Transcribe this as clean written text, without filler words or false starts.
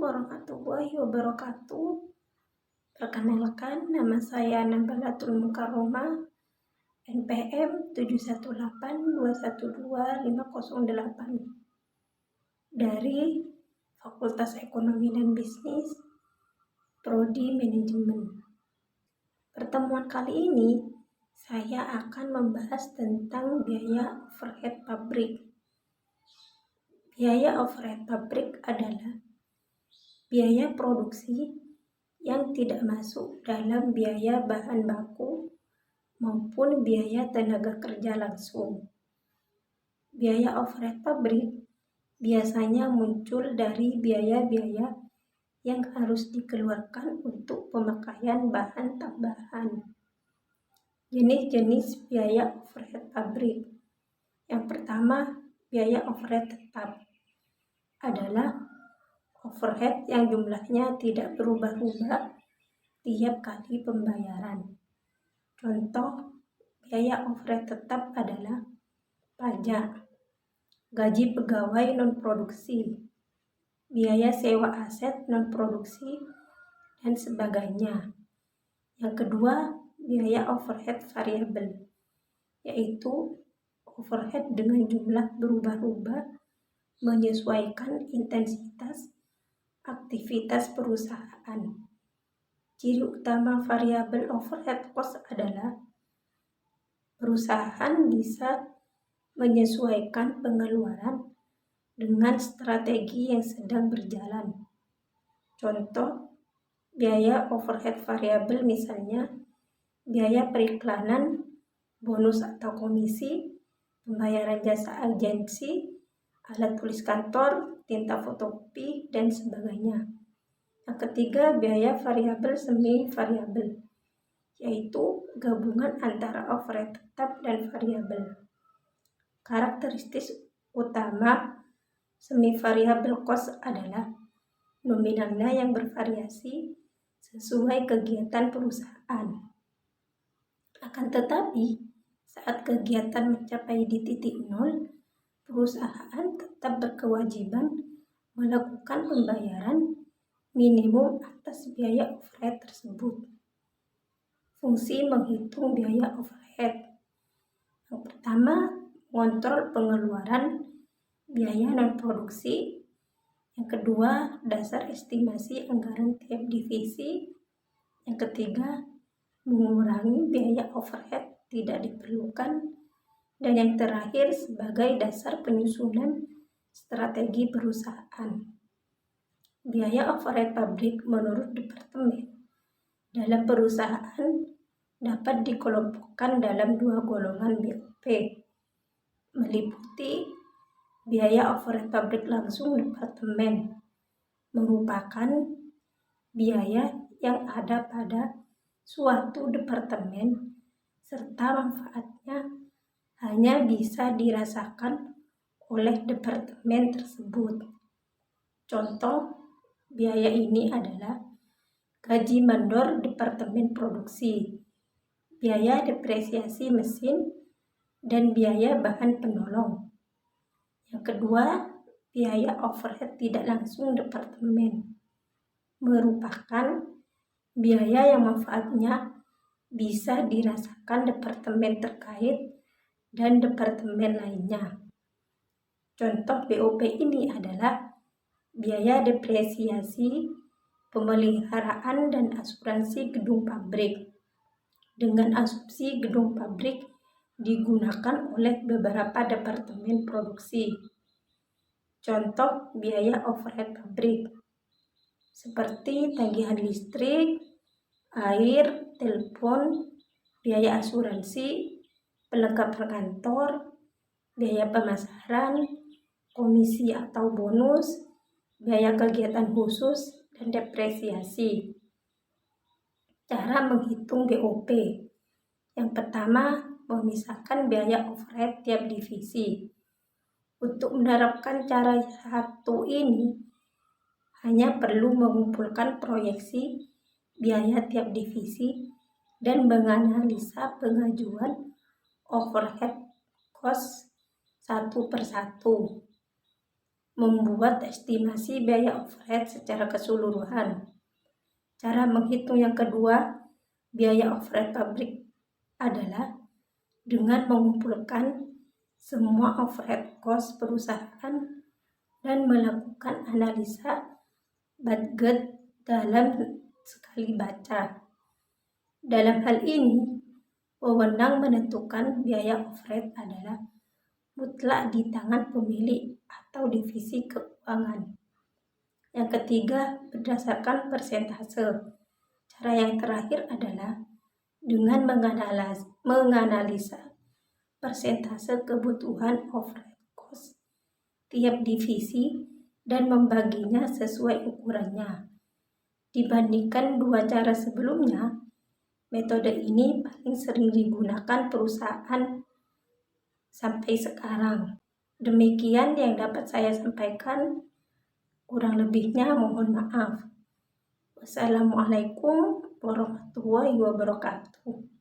warahmatullahi wabarakatuh. Perkenalkan, nama saya Nabalatul Mukarromah, NPM 718212508 dari Fakultas Ekonomi dan Bisnis, Prodi Manajemen. Pertemuan kali ini saya akan membahas tentang biaya overhead pabrik. Biaya overhead pabrik adalah biaya produksi yang tidak masuk dalam biaya bahan baku maupun biaya tenaga kerja langsung. Biaya overhead pabrik biasanya muncul dari biaya-biaya yang harus dikeluarkan untuk pemakaian bahan tambahan. Jenis-jenis biaya overhead pabrik. Yang pertama, biaya overhead tetap adalah overhead yang jumlahnya tidak berubah-ubah tiap kali pembayaran. Contoh biaya overhead tetap adalah pajak, gaji pegawai non-produksi, biaya sewa aset non-produksi, dan sebagainya. Yang kedua, biaya overhead variabel, yaitu overhead dengan jumlah berubah-ubah menyesuaikan intensitas aktivitas perusahaan. Ciri utama variabel overhead cost adalah perusahaan bisa menyesuaikan pengeluaran dengan strategi yang sedang berjalan. Contoh, biaya overhead variabel misalnya biaya periklanan, bonus atau komisi, pembayaran jasa agensi, alat tulis kantor, tinta fotokopi, dan sebagainya. Yang ketiga, biaya variabel semi variabel, yaitu gabungan antara overhead tetap dan variabel. Karakteristik utama semi variabel cost adalah nominalnya yang bervariasi sesuai kegiatan perusahaan. Akan tetapi, saat kegiatan mencapai di titik nol, perusahaan tetap berkewajiban melakukan pembayaran minimum atas biaya overhead tersebut. Fungsi menghitung biaya overhead. Yang pertama, mengontrol pengeluaran biaya non-produksi. Yang kedua, dasar estimasi anggaran tiap divisi. Yang ketiga, mengurangi biaya overhead tidak diperlukan. Dan yang terakhir, sebagai dasar penyusunan strategi perusahaan. Biaya overhead pabrik menurut departemen dalam perusahaan dapat dikelompokkan dalam dua golongan BOP, meliputi biaya overhead pabrik langsung departemen, merupakan biaya yang ada pada suatu departemen serta manfaatnya hanya bisa dirasakan oleh departemen tersebut. Contoh biaya ini adalah gaji mandor departemen produksi, biaya depresiasi mesin, dan biaya bahan penolong. Yang kedua, biaya overhead tidak langsung departemen, merupakan biaya yang manfaatnya bisa dirasakan departemen terkait dan departemen lainnya. Contoh BOP ini adalah biaya depresiasi, pemeliharaan, dan asuransi gedung pabrik. Dengan asumsi gedung pabrik digunakan oleh beberapa departemen produksi. Contoh biaya overhead pabrik seperti tagihan listrik, air, telepon, biaya asuransi, perlengkapan kantor, biaya pemasaran, komisi atau bonus, biaya kegiatan khusus, dan depresiasi. Cara menghitung BOP. Yang pertama, memisahkan biaya overhead tiap divisi. Untuk menerapkan cara satu ini, hanya perlu mengumpulkan proyeksi biaya tiap divisi dan menganalisa pengajuan overhead cost satu persatu. membuat estimasi biaya overhead secara keseluruhan. Cara menghitung yang kedua, biaya overhead pabrik adalah dengan mengumpulkan semua overhead cost perusahaan dan melakukan analisa budget dalam sekali baca. Dalam hal ini, wewenang menentukan biaya overhead adalah mutlak di tangan pemilik atau divisi keuangan. Yang ketiga, berdasarkan persentase. Cara yang terakhir adalah dengan menganalisa persentase kebutuhan overhead cost tiap divisi dan membaginya sesuai ukurannya. Dibandingkan dua cara sebelumnya, metode ini paling sering digunakan perusahaan sampai sekarang. Demikian yang dapat saya sampaikan, kurang lebihnya mohon maaf. Wassalamualaikum warahmatullahi wabarakatuh.